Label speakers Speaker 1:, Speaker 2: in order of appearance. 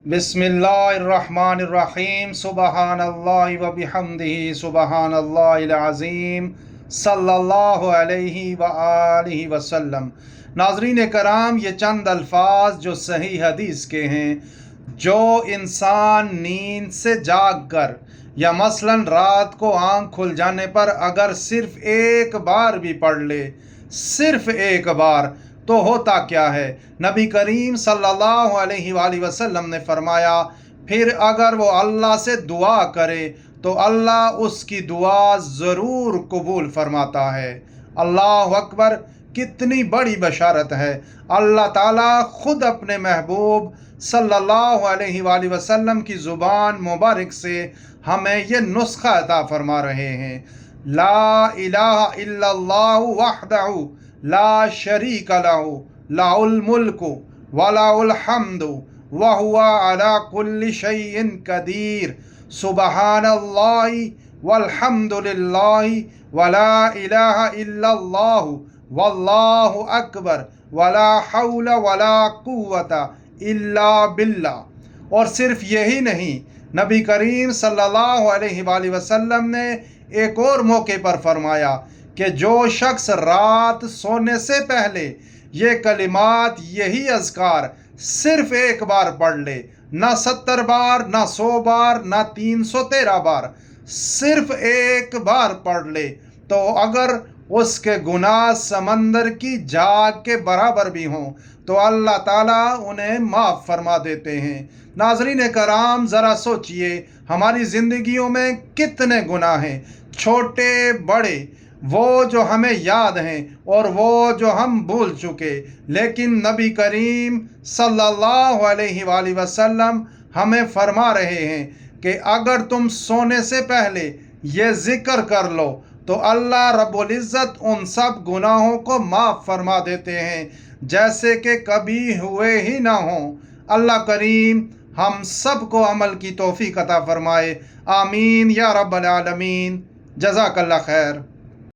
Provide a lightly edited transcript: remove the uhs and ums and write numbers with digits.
Speaker 1: بسم اللہ الرحمن الرحیم سبحان اللہ و بحمدہ سبحان اللہ العظیم صلی اللہ علیہ وآلہ وسلم۔ ناظرین کرام، یہ چند الفاظ جو صحیح حدیث کے ہیں، جو انسان نیند سے جاگ کر یا مثلاً رات کو آنکھ کھل جانے پر اگر صرف ایک بار بھی پڑھ لے، صرف ایک بار، تو ہوتا کیا ہے؟ نبی کریم صلی اللہ علیہ وآلہ وسلم نے فرمایا، پھر اگر وہ اللہ سے دعا کرے تو اللہ اس کی دعا ضرور قبول فرماتا ہے۔ اللہ اکبر! کتنی بڑی بشارت ہے! اللہ تعالیٰ خود اپنے محبوب صلی اللہ علیہ وآلہ وسلم کی زبان مبارک سے ہمیں یہ نسخہ عطا فرما رہے ہیں۔ لا الہ الا اللہ وحدہ لا شریک لہ لہ الملک ولہ الحمد وہو علی کل شیء قدیر، سبحان اللہ والحمد للہ ولا الہ الا اللہ واللہ اکبر ولا حول ولا قوت الا باللہ۔ اور صرف یہی نہیں، نبی کریم صلی اللہ علیہ وآلہ وسلم نے ایک اور موقع پر فرمایا کہ جو شخص رات سونے سے پہلے یہ کلمات، یہی اذکار صرف ایک بار پڑھ لے، نہ 70 بار، نہ 100 بار، نہ 313 بار، صرف ایک بار پڑھ لے، تو اگر اس کے گناہ سمندر کی جھاگ کے برابر بھی ہوں تو اللہ تعالیٰ انہیں معاف فرما دیتے ہیں۔ ناظرین کرام، ذرا سوچئے، ہماری زندگیوں میں کتنے گناہ ہیں، چھوٹے بڑے، وہ جو ہمیں یاد ہیں اور وہ جو ہم بھول چکے، لیکن نبی کریم صلی اللہ علیہ وآلہ وسلم ہمیں فرما رہے ہیں کہ اگر تم سونے سے پہلے یہ ذکر کر لو تو اللہ رب العزت ان سب گناہوں کو معاف فرما دیتے ہیں جیسے کہ کبھی ہوئے ہی نہ ہوں۔ اللہ کریم ہم سب کو عمل کی توفیق عطا فرمائے، آمین یا رب العالمین۔ جزاک اللہ خیر۔